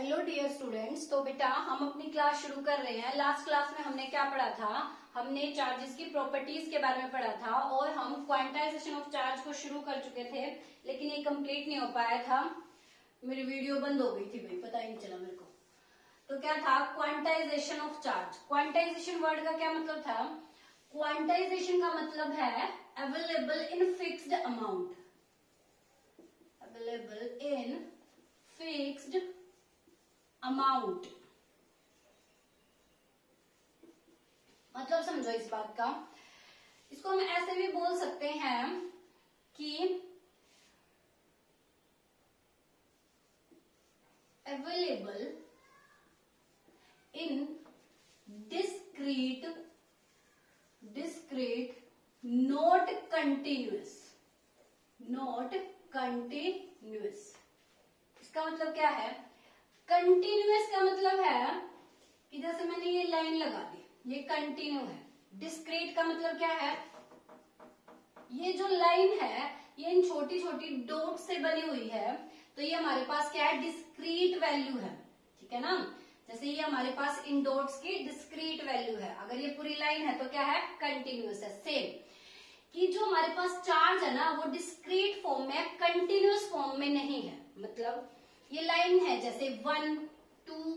Hello dear students. तो बेटा हम अपनी क्लास शुरू कर रहे हैं। लास्ट क्लास में हमने क्या पढ़ा था? हमने चार्जेस की प्रॉपर्टीज के बारे में पढ़ा था और हम क्वांटाइजेशन ऑफ चार्ज को शुरू कर चुके थे, लेकिन ये कंप्लीट नहीं हो पाया था। मेरी वीडियो बंद हो गई थी भाई, पता ही नहीं चला मेरे को। तो क्या था? Quantization of charge. Quantization word का क्या मतलब था? क्वांटाइजेशन का मतलब है available in fixed amount. Available in fixed amount, मतलब समझो इस बात का। इसको हम ऐसे भी बोल सकते हैं कि available in discrete not continuous. इसका मतलब क्या है? कंटिन्यूअस का मतलब है कि जैसे मैंने ये लाइन लगा दी, ये कंटिन्यू है। डिस्क्रीट का मतलब क्या है? ये जो लाइन है ये इन छोटी छोटी डॉट से बनी हुई है, तो ये हमारे पास क्या है? डिस्क्रीट वैल्यू है, ठीक है ना। जैसे ये हमारे पास इन डॉट्स की डिस्क्रीट वैल्यू है। अगर ये पूरी लाइन है तो क्या है? कंटिन्यूअस है। सेम कि जो हमारे पास चार्ज है ना वो डिस्क्रीट फॉर्म में, कंटिन्यूअस फॉर्म में नहीं है। मतलब ये लाइन है जैसे 1 2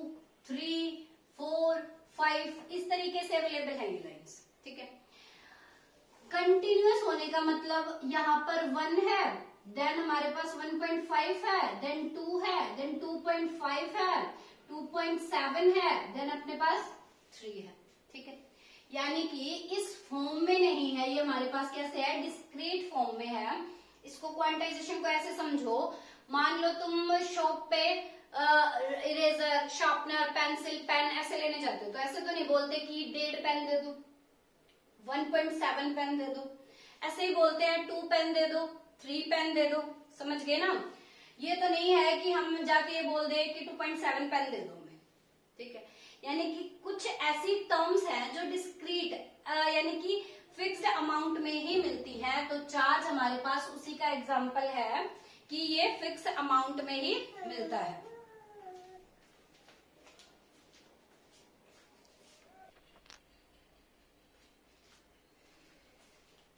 3 4 5 इस तरीके से अवेलेबल है ये लाइन्स, ठीक है। कंटिन्यूअस होने का मतलब यहाँ पर 1 है, देन हमारे पास 1.5 है, देन 2 है, देन 2.5 है, 2.7 है, देन अपने पास 3 है, ठीक है। यानी कि इस फॉर्म में नहीं है, ये हमारे पास कैसे है? डिस्क्रीट फॉर्म में है। इसको क्वांटाइजेशन को ऐसे समझो, मान लो तुम शॉप पे इरेजर, शार्पनर, पेंसिल, पेन ऐसे लेने जाते हो, तो ऐसे तो नहीं बोलते कि 1.5 पेन दे दो, 1.7 पेन दे दो। ऐसे ही बोलते हैं 2 पेन दे दो, 3 पेन दे दो। समझ गए ना? ये तो नहीं है कि हम जाके ये बोल दे कि 2.7 पेन दे दो हमें, ठीक है। यानी कि कुछ ऐसी टर्म्स हैं जो डिस्क्रीट यानी कि फिक्स्ड अमाउंट में ही मिलती हैं। तो चार्ज हमारे पास उसी का एग्जाम्पल है कि ये फिक्स अमाउंट में ही मिलता है।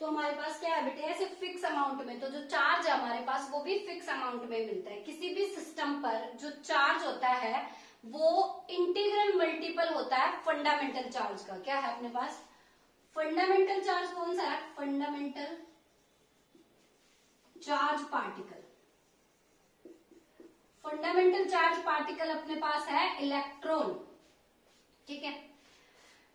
तो हमारे पास क्या है बेटे? ऐसे फिक्स अमाउंट में, तो जो चार्ज है हमारे पास वो भी फिक्स अमाउंट में मिलता है। किसी भी सिस्टम पर जो चार्ज होता है वो इंटीग्रल मल्टीपल होता है फंडामेंटल चार्ज का। क्या है अपने पास? फंडामेंटल चार्ज कौन सा है? Fundamental charge particle. Fundamental charge particle अपने पास है इलेक्ट्रॉन, ठीक है।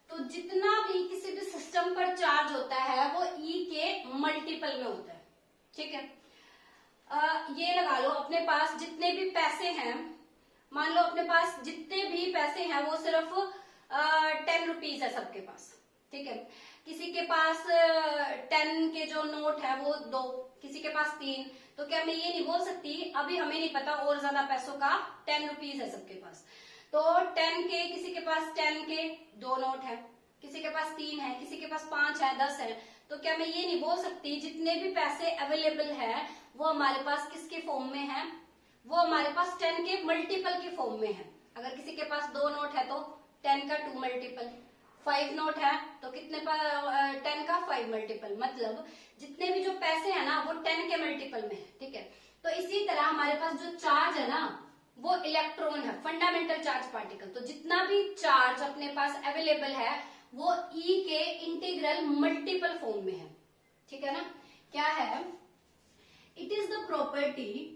तो जितना भी किसी भी सिस्टम पर चार्ज होता है वो ई के मल्टीपल में होता है, ठीक है। ये लगा लो अपने पास जितने भी पैसे हैं, मान लो अपने पास जितने भी पैसे हैं वो सिर्फ 10 रुपीज है सबके पास, ठीक है। किसी के पास 10 के जो नोट है वो 2, किसी के पास 3। तो क्या मैं ये नहीं बोल सकती, अभी हमें नहीं पता और ज्यादा पैसों का 10 रुपीज है सबके पास, तो 10 के, किसी के पास 10 के 2 नोट है, किसी के पास 3 है, किसी के पास 5 है, 10 है। तो क्या मैं ये नहीं बोल सकती जितने भी पैसे अवेलेबल है वो हमारे पास किसके फॉर्म में है? वो हमारे पास 10 के मल्टीपल के फॉर्म में है। अगर किसी के पास 2 नोट है तो 10 का 2 मल्टीपल, 5 नोट है तो कितने 10 का 5 मल्टीपल। मतलब जितने भी जो पैसे है ना वो 10 के मल्टीपल में है, ठीक है। तो इसी तरह हमारे पास जो चार्ज है ना वो इलेक्ट्रॉन है, फंडामेंटल चार्ज पार्टिकल। तो जितना भी चार्ज अपने पास अवेलेबल है वो ई के इंटीग्रल मल्टीपल फॉर्म में है, ठीक है ना। क्या है? It is the property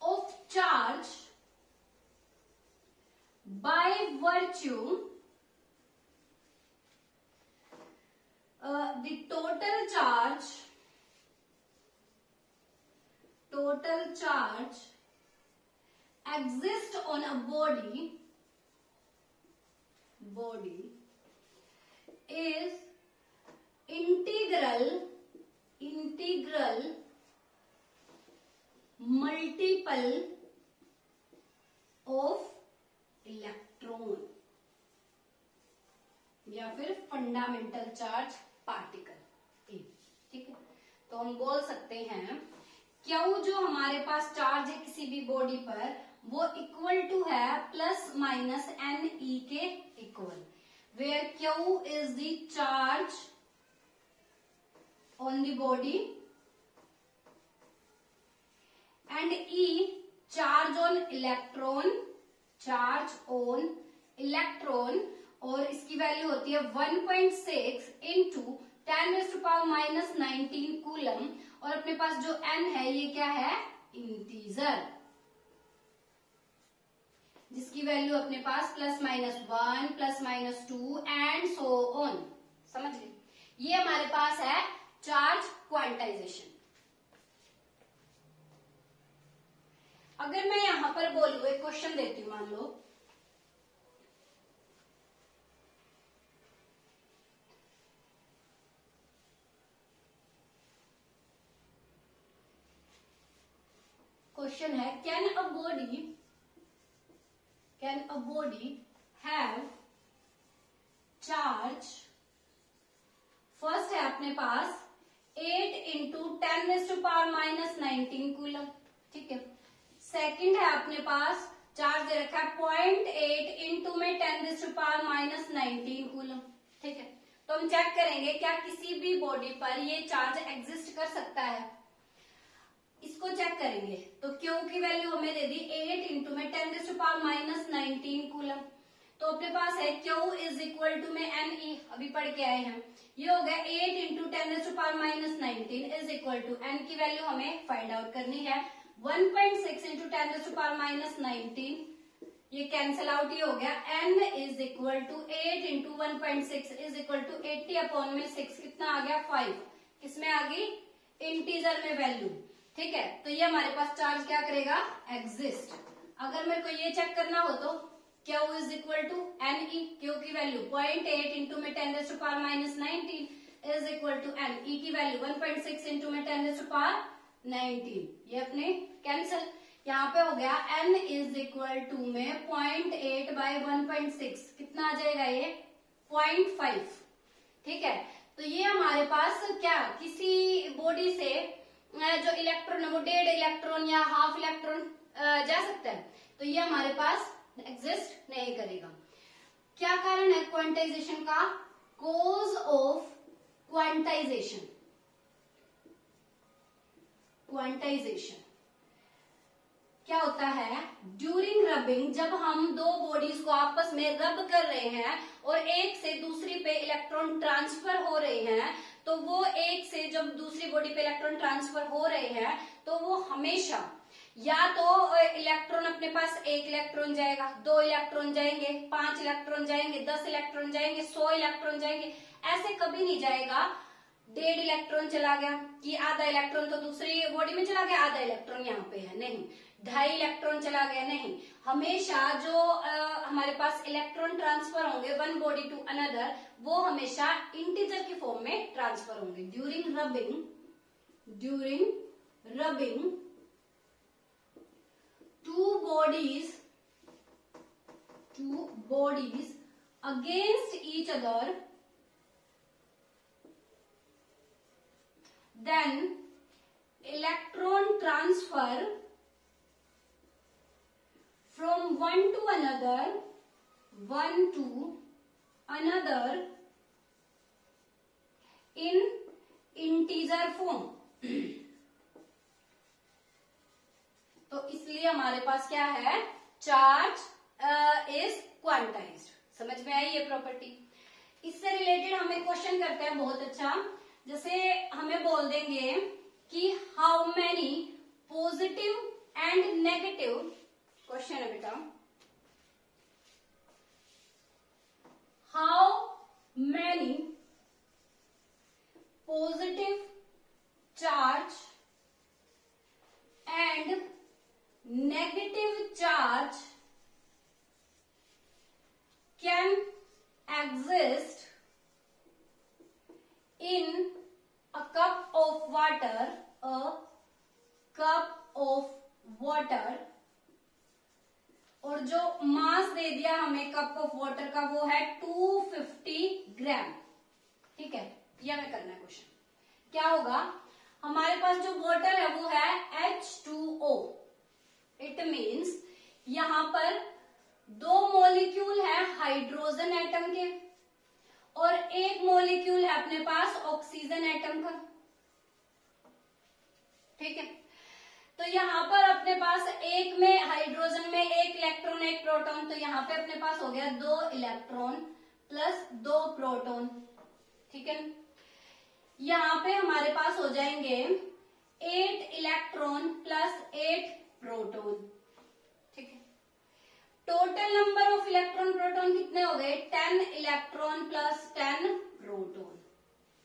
of charge by virtue the total charge exists on a body is integral multiple of electron या फिर फंडामेंटल चार्ज पार्टिकल, ठीक है। तो हम बोल सकते हैं क्यू जो हमारे पास चार्ज है किसी भी बॉडी पर वो इक्वल टू है प्लस माइनस एन ई के equal, where Q is the charge on the body and E charge on electron, charge on electron, और इसकी वैल्यू होती है 1.6 इंटू 10⁻⁻19 कूलम, और अपने पास जो n है ये क्या है, इंटीजर, जिसकी वैल्यू अपने पास +-1 +-2 एंड सो ऑन। समझ गए? ये हमारे पास है चार्ज क्वांटाइजेशन। अगर मैं यहां पर बोलूं, एक क्वेश्चन देती हूं, मान लो क्वेश्चन है can a body have charge, first है अपने पास 8 इंटू 10⁻⁻19 कूलम, ठीक है। सेकंड है अपने पास चार्ज दे रखा है 0.8 इंटू में 10⁻⁻19 कूलम, ठीक है। तो हम चेक करेंगे क्या किसी भी बॉडी पर ये चार्ज एग्जिस्ट कर सकता है, इसको चेक करेंगे। तो क्यू की वैल्यू हमें दे दी 8 इंटू में 10⁻⁻19 कूलम, तो अपने पास है क्यू इज इक्वल टू में एन ई, अभी पढ़ के आए हैं, ये हो गया 8 into 10⁻⁻19 is equal to N की वैल्यू हमें फाइंड आउट करनी है 1.6 इंटू 10⁻⁻19, ये कैंसिल आउट, ये हो गया n is equal to 8 into 1.6 is equal to 80/6, कितना आ गया 5, किसमें आ गई, इंटीजर में वैल्यू, ठीक है। तो ये हमारे पास चार्ज क्या करेगा, एग्जिस्ट। अगर मेरे को ये चेक करना हो तो Q is equal to N E, Q की वैल्यू 0.8 इंटू में 10⁻⁻19 is equal to N E की वैल्यू 1.6 इंटू में 10⁻⁻19, ये अपने कैंसिल, यहाँ पे हो गया n इज इक्वल टू में 0.8 बाय 1.6, कितना आ जाएगा ये 0.5, ठीक है। तो ये हमारे पास क्या, किसी बॉडी से जो इलेक्ट्रॉन है वो 1.5 इलेक्ट्रॉन या हाफ इलेक्ट्रॉन जा सकता है, तो ये हमारे पास एग्जिस्ट नहीं करेगा। क्या कारण है क्वांटाइजेशन का, कॉज ऑफ क्वांटाइजेशन, क्वांटाइजेशन क्या होता है, ड्यूरिंग रबिंग, जब हम दो बॉडीज को आपस में रब कर रहे हैं और एक से दूसरी पे इलेक्ट्रॉन ट्रांसफर हो रहे हैं, तो वो एक से जब दूसरी बॉडी पे इलेक्ट्रॉन ट्रांसफर हो रहे हैं तो वो हमेशा या तो इलेक्ट्रॉन अपने पास 1 इलेक्ट्रॉन जाएगा, 2 इलेक्ट्रॉन जाएंगे, 5 इलेक्ट्रॉन जाएंगे, 10 इलेक्ट्रॉन जाएंगे, 100 इलेक्ट्रॉन जाएंगे, ऐसे कभी नहीं जाएगा 1.5 इलेक्ट्रॉन चला गया कि आधा इलेक्ट्रॉन तो दूसरी बॉडी में चला गया, आधा इलेक्ट्रॉन यहाँ पे है, नहीं। 2.5 इलेक्ट्रॉन चला गया, नहीं। हमेशा जो हमारे पास इलेक्ट्रॉन ट्रांसफर होंगे वन बॉडी टू अनदर, वो हमेशा इंटीजर की फॉर्म में ट्रांसफर होंगे। During rubbing two bodies against each other, then electron transfer from one to another in integer form. तो इसलिए हमारे पास क्या है, चार्ज इज क्वांटाइज्ड। समझ में आई ये प्रॉपर्टी। इससे रिलेटेड हम एक क्वेश्चन करते हैं बहुत अच्छा, जैसे हमें बोल देंगे कि how many positive and negative, question है बेटा, how many positive charge and negative charge can exist in a cup of water, और जो मास दे दिया हमें कप ऑफ वाटर का वो है 250 ग्राम, ठीक है। यह हमें करना है क्वेश्चन। क्या होगा, हमारे पास जो वाटर है वो है H2O। इट मीन्स यहां पर 2 मॉलिक्यूल है हाइड्रोजन एटम के और 1 मॉलिक्यूल है अपने पास ऑक्सीजन एटम का। ठीक है, तो यहाँ पर अपने पास एक में हाइड्रोजन में 1 इलेक्ट्रॉन 1 प्रोटॉन, तो यहाँ पे अपने पास हो गया 2 इलेक्ट्रॉन प्लस 2 प्रोटॉन। ठीक है, यहाँ पे हमारे पास हो जाएंगे 8 इलेक्ट्रॉन प्लस 8 प्रोटॉन। ठीक है, total number of electron proton कितने हो गए? 10 इलेक्ट्रॉन प्लस 10 प्रोटॉन।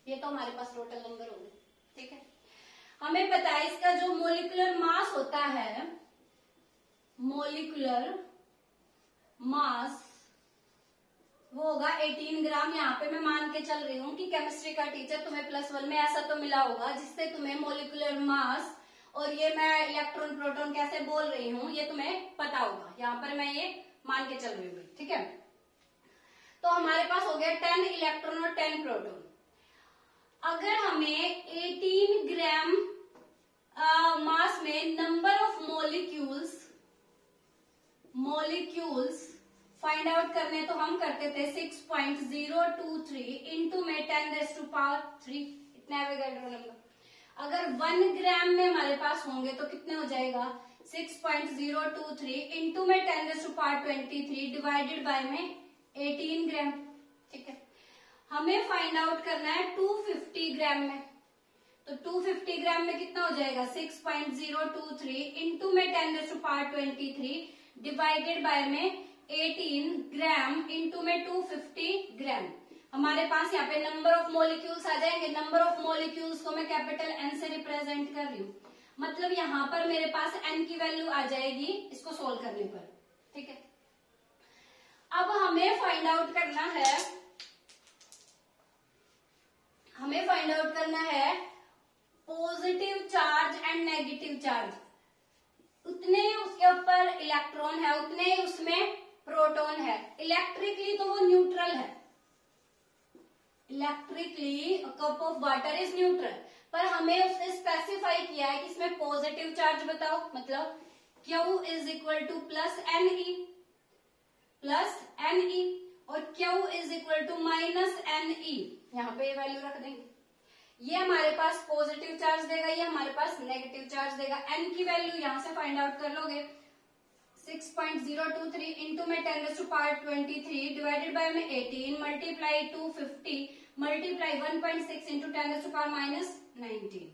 ये तो हमारे पास टोटल नंबर हो गए। ठीक है, हमें पता है इसका जो मोलिकुलर मास होता है, मोलिकुलर मास वो होगा 18 ग्राम। यहाँ पे मैं मान के चल रही हूँ कि केमिस्ट्री का टीचर तुम्हें +1 में ऐसा तो मिला होगा जिससे तुम्हें मोलिकुलर मास और ये मैं इलेक्ट्रॉन प्रोटॉन कैसे बोल रही हूँ ये तुम्हें पता होगा। यहाँ पर मैं ये मान के चल रही हूँ। ठीक है, तो हमारे पास हो गया 10 इलेक्ट्रॉन और 10 प्रोटॉन। अगर हमें 18 ग्राम मास में number of molecules find out करने तो हम करते थे 6.023 इंटू में 10⁻³ इतना एवोगाड्रो नंबर। अगर 1 ग्राम में हमारे पास होंगे तो कितने हो जाएगा? 6.023 इंटू में 10⁻23 डिवाइडेड बाय में 18 ग्राम। ठीक है, हमें फाइंड आउट करना है 250 ग्राम में, तो 250 ग्राम में कितना हो जाएगा? 6.023 इंटू में 10⁻23 डिवाइडेड बाय में 18 ग्राम इंटू में 250 ग्राम। हमारे पास यहाँ पे नंबर ऑफ मॉलिक्यूल्स आ जाएंगे। नंबर ऑफ मॉलिक्यूल्स को मैं कैपिटल N से रिप्रेजेंट कर रही हूँ, मतलब यहाँ पर मेरे पास N की वैल्यू आ जाएगी इसको सोल्व करने पर। ठीक है, अब हमें फाइंड आउट करना है positive charge and negative charge. उतने उसके ऊपर इलेक्ट्रॉन है उतने ही उसमें प्रोटॉन है। इलेक्ट्रिकली तो वो न्यूट्रल है, electrically cup of water is neutral, पर हमें उसने स्पेसिफाई किया है कि इसमें पॉजिटिव चार्ज बताओ, मतलब Q is equal to plus NE और Q is equal to minus NE। यहाँ पे ये वैल्यू रख देंगे। ये हमारे पास पॉजिटिव चार्ज देगा, ये हमारे पास नेगेटिव चार्ज देगा। N की वैल्यू यहाँ से फाइंड आउट कर लोगे 6.023 इंटू में 10⁻23 डिवाइडेड बाय में 18 मल्टीप्लाई 250 मल्टीप्लाई 1.6 इंटू 10⁻⁻19।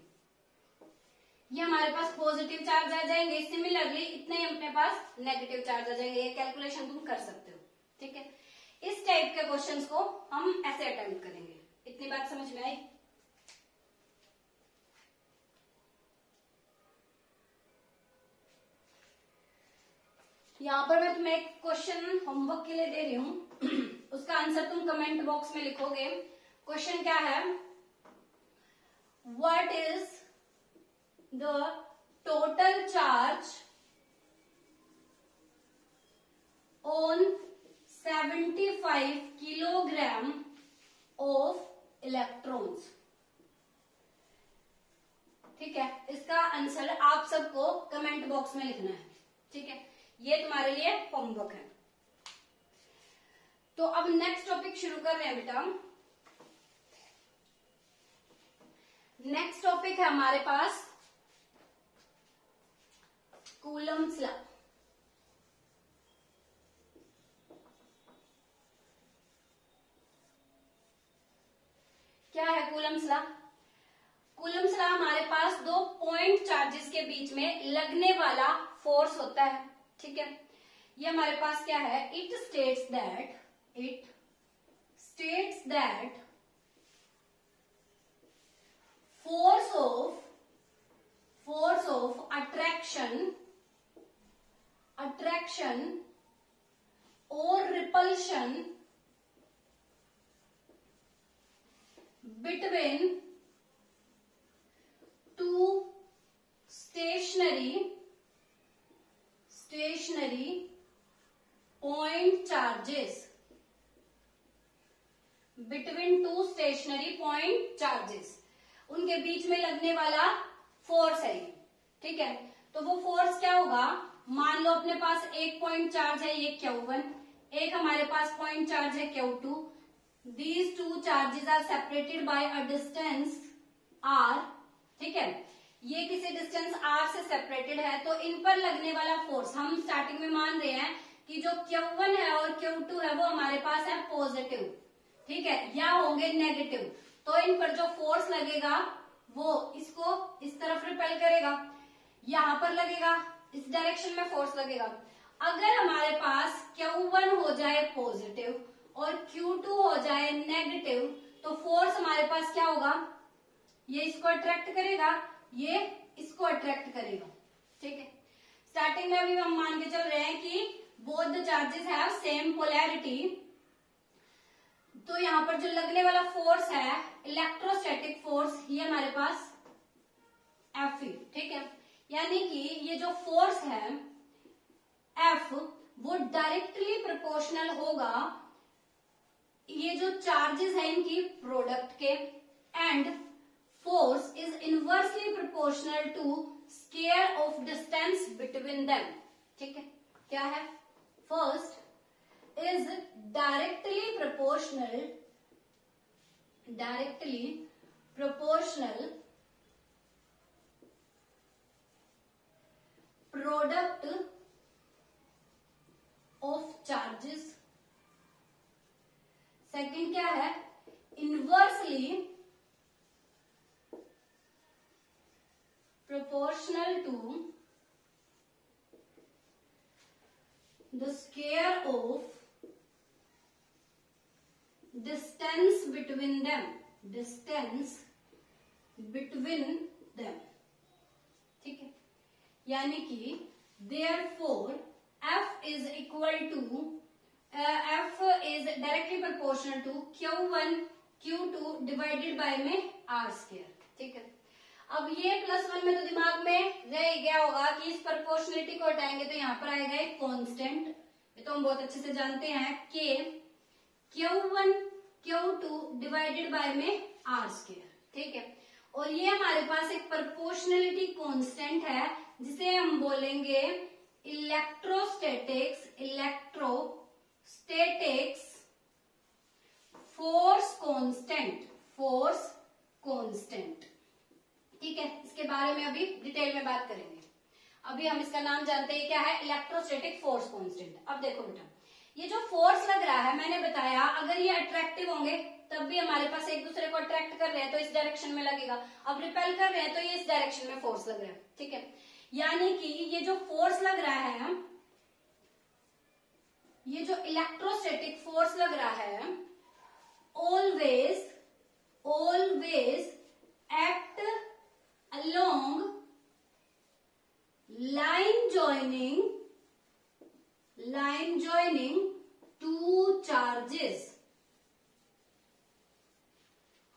ये हमारे पास पॉजिटिव चार्ज आ जाएंगे। सिमिलरली इतने ही अपने पास नेगेटिव चार्ज आ जाएंगे। ये कैलकुलेशन तुम कर सकते हो। ठीक है, इस टाइप के क्वेश्चंस को हम ऐसे अटेम्प्ट करेंगे। इतनी बात समझ में आई? यहाँ पर मैं तुम्हें एक क्वेश्चन होमवर्क के लिए दे रही हूँ, उसका आंसर तुम कमेंट बॉक्स में लिखोगे। क्वेश्चन क्या है? What is the total charge on 75 kilogram of electrons? ठीक है, इसका आंसर आप सबको कमेंट बॉक्स में लिखना है। ठीक है, ये तुम्हारे लिए होमवर्क है। तो अब नेक्स्ट टॉपिक शुरू कर रहे हैं बेटा। नेक्स्ट टॉपिक है हमारे पास कूलम्स लॉ। क्या है कूलम्स लॉ? कूलम्स लॉ हमारे पास 2 पॉइंट चार्जेस के बीच में लगने वाला फोर्स होता है। ठीक है, ये हमारे पास क्या है? It states that force of attraction or repulsion between two stationary point charges उनके बीच में लगने वाला फोर्स है ये, ठीक है। तो वो फोर्स क्या होगा, मान लो अपने पास एक पॉइंट चार्ज है ये Q1, एक हमारे पास पॉइंट चार्ज है Q2। These two charges are separated by a distance r, ठीक है। ये किसी डिस्टेंस r से सेपरेटेड है, तो इन पर लगने वाला फोर्स हम स्टार्टिंग में मान रहे हैं कि जो Q1 है और Q2 है वो हमारे पास है पॉजिटिव, ठीक है, या होंगे नेगेटिव। तो इन पर जो फोर्स लगेगा वो इसको इस तरफ रिपेल करेगा, यहां पर लगेगा, इस डायरेक्शन में फोर्स लगेगा। अगर हमारे पास Q1 हो जाए पॉजिटिव और Q2 हो जाए नेगेटिव, तो फोर्स हमारे पास क्या होगा, ये इसको अट्रैक्ट करेगा, ये इसको अट्रैक्ट करेगा, ठीक है। स्टार्टिंग में अभी हम मान के चल रहे हैं कि both the charges have same polarity, तो यहाँ पर जो लगने वाला फोर्स है इलेक्ट्रोस्टैटिक फोर्स, ये हमारे पास F, ठीक है। यानी कि ये जो फोर्स है F वो डायरेक्टली प्रोपोर्शनल होगा ये जो चार्जेस है इनकी प्रोडक्ट के, and force is inversely proportional to square of distance between them, ठीक है। क्या है, first is directly proportional product of charges। Second क्या है, inversely proportional to the square of distance between them, ठीक है। यानी कि therefore F is directly proportional to Q1 Q2 divided by में R स्क्वायर, ठीक है। अब ये +1 में तो दिमाग में रह गया होगा कि इस प्रोपोर्शनलिटी को हटाएंगे तो यहाँ पर आएगा एक कांस्टेंट, ये तो हम बहुत अच्छे से जानते हैं, K Q1 Q2 divided by में R स्क्वायर, ठीक है। और ये हमारे पास एक प्रोपोर्शनलिटी कांस्टेंट है जिसे हम बोलेंगे इलेक्ट्रोस्टैटिक्स फोर्स कांस्टेंट, ठीक है। इसके बारे में अभी डिटेल में बात करेंगे। अभी हम इसका नाम जानते हैं क्या है, इलेक्ट्रोस्टैटिक फोर्स कांस्टेंट। अब देखो बेटा, ये जो फोर्स लग रहा है मैंने बताया अगर ये अट्रैक्टिव होंगे तब भी हमारे पास एक दूसरे को अट्रैक्ट कर रहे हैं तो इस डायरेक्शन में लगेगा, अब रिपेल कर रहे हैं तो ये इस डायरेक्शन में फोर्स लग रहा है, ठीक है। यानी कि ये जो फोर्स लग रहा है, ये जो इलेक्ट्रोस्टैटिक फोर्स लग रहा है always act along line joining two charges,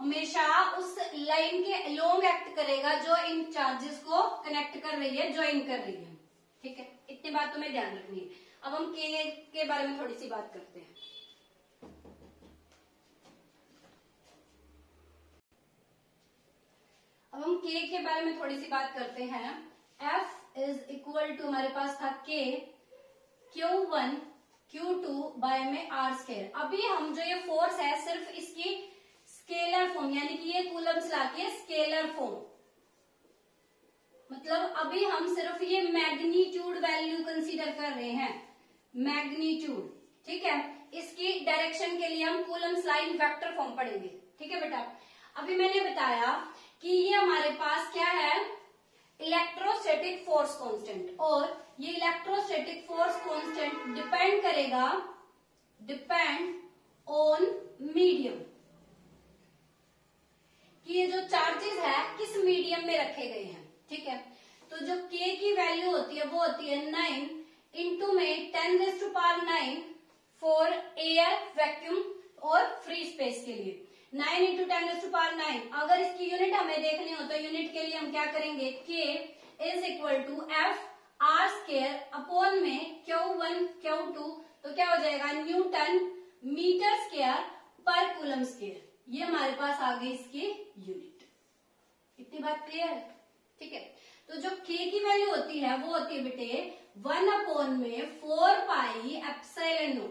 हमेशा उस लाइन के अलोंग एक्ट करेगा जो इन चार्जेस को कनेक्ट कर रही है, ज्वाइन कर रही है, ठीक है। इतनी बात तुम्हें ध्यान रखनी है। अब हम के बारे में थोड़ी सी बात करते हैं। अब हम के बारे में थोड़ी सी बात करते हैं। F इज इक्वल टू हमारे पास था K Q1 Q2 बाय में R स्क्वायर। अभी हम जो ये फोर्स है सिर्फ इसकी स्केलर फॉर्म, यानी कि ये कूलम्स लाके स्केलर फॉर्म, मतलब अभी हम सिर्फ ये मैग्नीट्यूड वैल्यू कंसीडर कर रहे हैं, मैग्नीट्यूड, ठीक है। इसकी डायरेक्शन के लिए हम कूलम्स लाइन वेक्टर फॉर्म पढ़ेंगे, ठीक है बेटा। अभी मैंने बताया कि ये हमारे पास क्या है, इलेक्ट्रोस्टैटिक फोर्स कांस्टेंट, और ये electrostatic force constant depend on medium, कि ये जो चार्जेस है किस मीडियम में रखे गए हैं, ठीक है। तो जो K की वैल्यू होती है वो होती है 9 इंटू में 10⁹ फॉर एयर, वैक्यूम और फ्री स्पेस के लिए। 9 इंटू 10⁹। अगर इसकी यूनिट हमें देखनी हो तो यूनिट के लिए हम क्या करेंगे, K is equal to F R square upon में Q1 Q2, तो क्या हो जाएगा न्यूटन मीटर स्क्वायर पर कूलम स्क्वायर। ये हमारे पास आ गई इसकी यूनिट, इतनी बात क्लियर है? ठीक है, तो जो k की वैल्यू होती है वो होती है बेटे 1/4πε0।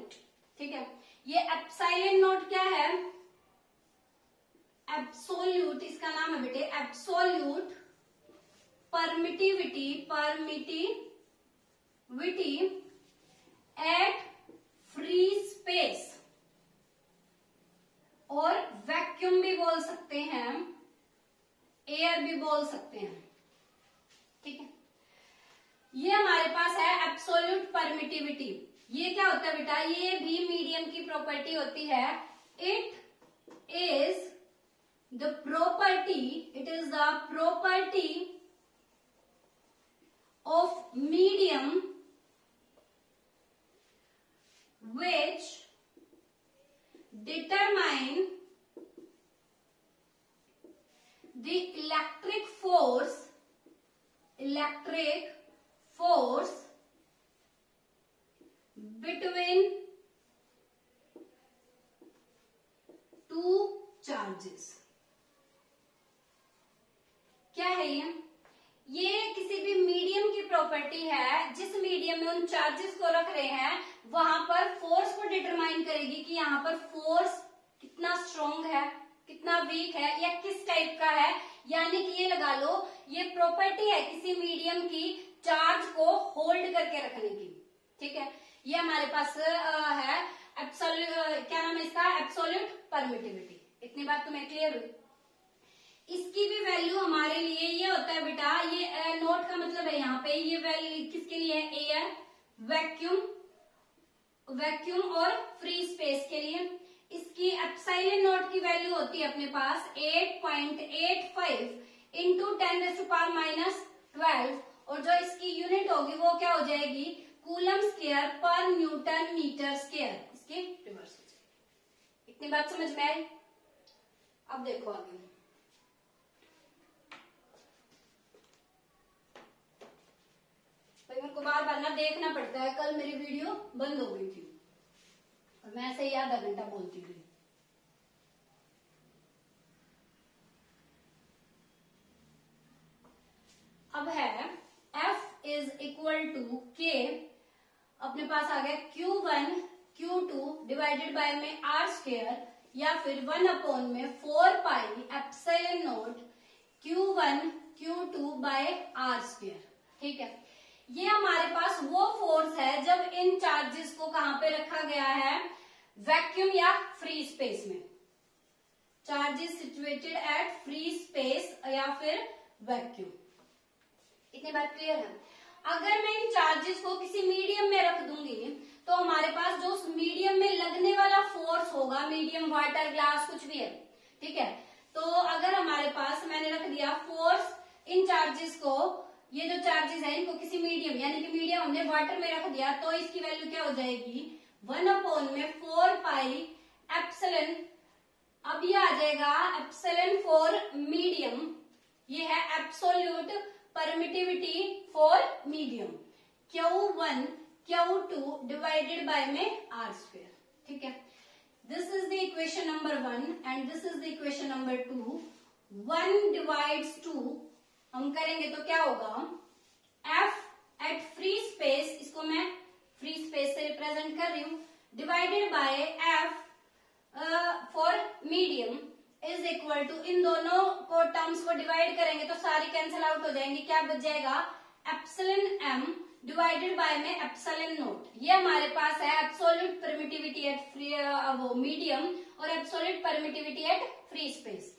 ठीक है, ये एप्सिलॉन नॉट क्या है? एब्सोल्यूट, इसका नाम है बेटे absolute permittivity at free space, और वैक्यूम भी बोल सकते हैं, एयर भी बोल सकते हैं। ठीक है, ये हमारे पास है एब्सोल्यूट परमिटिविटी। ये क्या होता है बेटा? ये भी मीडियम की प्रॉपर्टी होती है। It is the property of medium which determine the electric force between two charges। क्या है ये किसी भी मीडियम की प्रॉपर्टी है, जिस मीडियम में उन चार्जेस को रख रहे हैं वहां पर फोर्स को डिटरमाइन करेगी कि यहाँ पर फोर्स कितना स्ट्रॉन्ग है, कितना वीक है, या किस टाइप का है। यानी कि ये लगा लो, ये प्रॉपर्टी है किसी मीडियम की चार्ज को होल्ड करके रखने की। ठीक है, ये हमारे पास है एब्सोल्यूट, क्या नाम है इसका? Absolute permittivity. इतनी बात तुम्हें क्लियर हुई? इसकी भी वैल्यू हमारे लिए ये होता है बेटा, ये नोट का मतलब है यहाँ पे, ये वैल्यू किसके लिए है? एयर, वैक्यूम और फ्री स्पेस के लिए। इसकी एप्सिलॉन नोट की वैल्यू होती है अपने पास 8.85 इंटू 10⁻⁻12, और जो इसकी यूनिट होगी वो क्या हो जाएगी? कूलम स्क्वायर पर न्यूटन मीटर स्क्वायर। इसकी रिवर्स हो जाएगी। इतनी बात समझ में आई? अब देखो आगे, मेरे को बार बार ना देखना पड़ता है। कल मेरी वीडियो बंद हो गई थी और मैं ऐसे ही आधा घंटा बोलती रही। अब है F is equal to K, अपने पास आ गया Q1 Q2 डिवाइडेड बाय में R स्क्वायर, या फिर 1/4πε0 Q1 Q2 bye R square. ठीक है, ये हमारे पास वो फोर्स है जब इन चार्जेस को कहां पे रखा गया है? वैक्यूम या फ्री स्पेस में। Charges situated at free space या फिर वैक्यूम। इतनी बात क्लियर है? अगर मैं इन चार्जेस को किसी मीडियम में रख दूंगी तो हमारे पास जो उस मीडियम में लगने वाला फोर्स होगा, मीडियम वाटर ग्लास कुछ भी है, ठीक है, तो अगर हमारे पास मैंने रख दिया फोर्स इन चार्जेस को, ये जो चार्जेस है इनको किसी मीडियम, यानी कि मीडियम हमने वाटर में रख दिया, तो इसकी वैल्यू क्या हो जाएगी? 1/4πε। अब ये आ जाएगा एप्सिलॉन फॉर मीडियम, ये है absolute permittivity for medium, Q1 Q2 divided by में R स्क्वायर। ठीक है, this is the equation number 1 and this is the equation number 2। 1 divides 2 हम करेंगे तो क्या होगा? F एट फ्री स्पेस, इसको मैं फ्री स्पेस से रिप्रेजेंट कर रही हूं, divided by F for medium is equal to, इन दोनों को टर्म्स को डिवाइड करेंगे तो सारी कैंसिल आउट हो जाएंगी। क्या बच जाएगा? एप्सिलॉन m डिवाइडेड बाय में एप्सिलॉन नोट। ये हमारे पास है एब्सोल्यूट परमिटिविटी एट फ्री वो मीडियम और absolute permittivity at free space.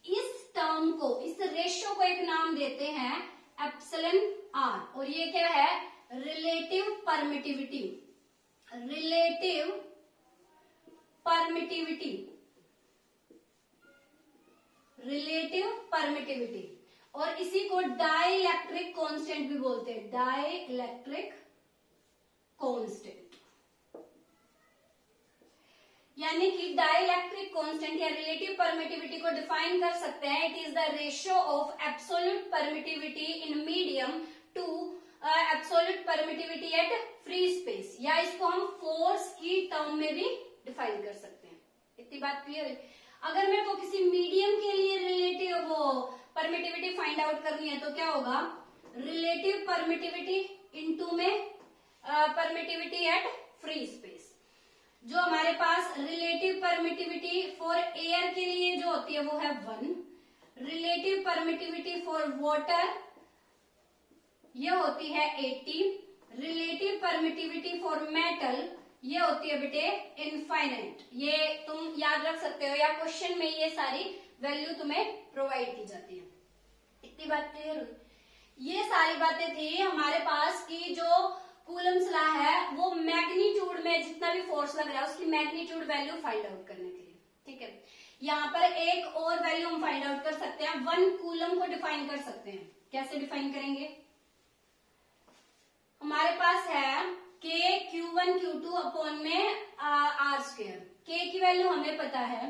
इस टर्म को, इस रेशियो को एक नाम देते हैं एप्सिलॉन r, और ये क्या है? Relative permittivity. Relative permittivity, relative permittivity, और इसी को डाइलेक्ट्रिक कांस्टेंट भी बोलते हैं, डाइलेक्ट्रिक कांस्टेंट। यानी कि डाइलेक्ट्रिक कांस्टेंट या रिलेटिव परमिटिविटी को डिफाइन कर सकते हैं, it is the ratio of absolute permittivity in medium to absolute permittivity at free space, या इसको हम फोर्स की टर्म में भी डिफाइन कर सकते हैं। इतनी बात क्लियर है? अगर मेरे को किसी मीडियम के लिए रिलेटिव वो परमिटिविटी करनी है तो क्या होगा, रिलेटिव परमिटिविटी इनटू में परमिटिविटी एट फ्री स्पेस। जो हमारे पास रिलेटिव परमिटिविटी फॉर एयर के लिए जो होती है वो है 1, रिलेटिव परमिटिविटी फॉर वाटर ये होती है 80, रिलेटिव परमिटिविटी फॉर मेटल ये होती है बेटे इनफाइनाइट। ये तुम याद रख सकते हो, या क्वेश्चन में ये सारी वैल्यू तुम्हें प्रोवाइड की जाती है। इतनी बात क्लियर हुई। ये सारी बातें थी हमारे पास की जो कूलम्स लॉ है वो मैग्नीट्यूड में जितना भी फोर्स लग रहा है उसकी मैग्नीट्यूड वैल्यू फाइंड आउट करने के लिए। ठीक है, यहाँ पर एक और वैल्यू हम फाइंड आउट कर सकते हैं, 1 कूलम को डिफाइन कर सकते हैं। कैसे डिफाइन करेंगे, हमारे पास है k q1 q2 अपॉन में r²। k की वैल्यू हमें पता है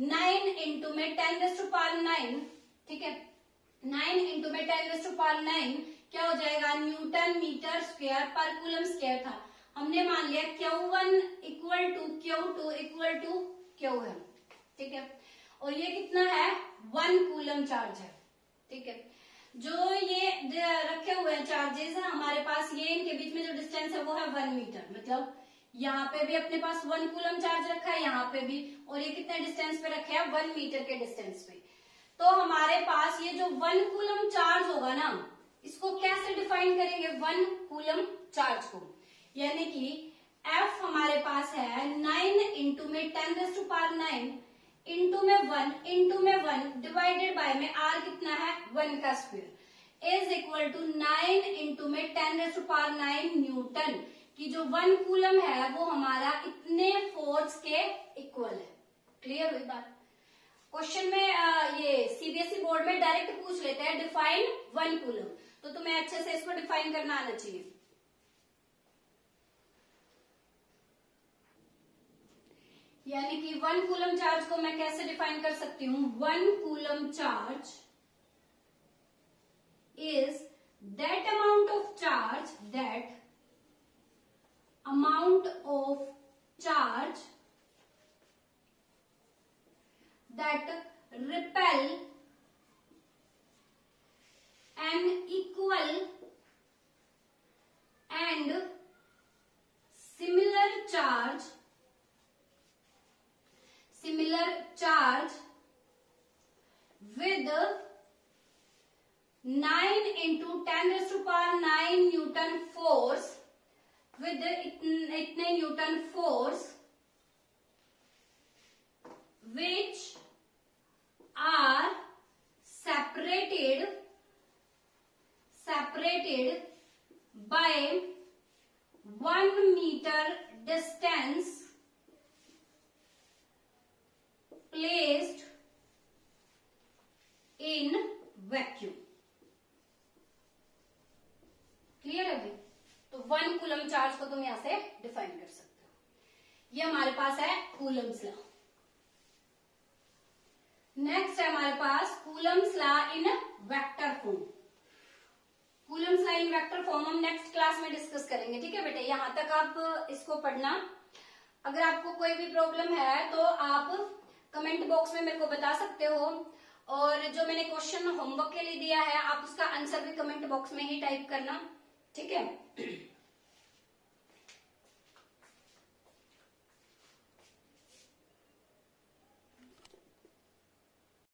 9 इंटू में 10⁹9। ठीक है, 9 इंटू में 10⁹9 क्या हो जाएगा, न्यूटन मीटर स्क्वायर पर कूलम स्क्वायर था। हमने मान लिया Q1 equal to Q2 equal to Q है। ठीक है, और ये कितना है, 1 कूलम चार्ज है। ठीक है, जो ये रखे हुए हैं चार्जेस हमारे पास, ये इनके बीच में जो डिस्टेंस है वो है 1 मीटर। मतलब यहाँ पे भी अपने पास 1 कूलम चार्ज रखा है, यहाँ पे भी, और ये कितने डिस्टेंस पे रखे हैं, 1 मीटर के डिस्टेंस पे। तो हमारे पास ये जो 1 कूलम चार्ज होगा ना, इसको कैसे डिफाइन करेंगे, 1 कूलम चार्ज को, यानी कि F हमारे पास है 9 इंटू में 10⁹9 इंटू में 1 इंटू में 1 डिवाइडेड बाय में R कितना है, 1 का square is equal to 9 into में 10⁹9 न्यूटन की जो 1 कूलम है वो हमारा इतने फोर्स के इक्वल है। क्लियर हुई बात। क्वेश्चन में ये सीबीएसई बोर्ड में डायरेक्ट पूछ लेते हैं डिफाइन 1 कूलम, तो तुम्हें अच्छे से इसको डिफाइन करना आना चाहिए। यानी कि 1 कूलम चार्ज को मैं कैसे डिफाइन कर सकती हूं, 1 coulomb charge is that amount of charge, that amount of charge that repel an equal and similar charge with 9 into 10⁹9 Newton force, with इतने Newton force which are separated by 1 meter distance placed in vacuum। Clear है भाई। तो 1 coulomb charge को तुम यहां से define कर सकते हो। ये हमारे पास है कूलम्स लॉ। नेक्स्ट है हमारे पास Coulomb's law in vector form. Coulomb's law in vector form हम नेक्स्ट क्लास में डिस्कस करेंगे। ठीक है बेटे, यहां तक आप इसको पढ़ना। अगर आपको कोई भी प्रॉब्लम है तो आप कमेंट बॉक्स में मेरे को बता सकते हो, और जो मैंने क्वेश्चन होमवर्क के लिए दिया है आप उसका आंसर भी कमेंट बॉक्स में ही टाइप करना। ठीक है।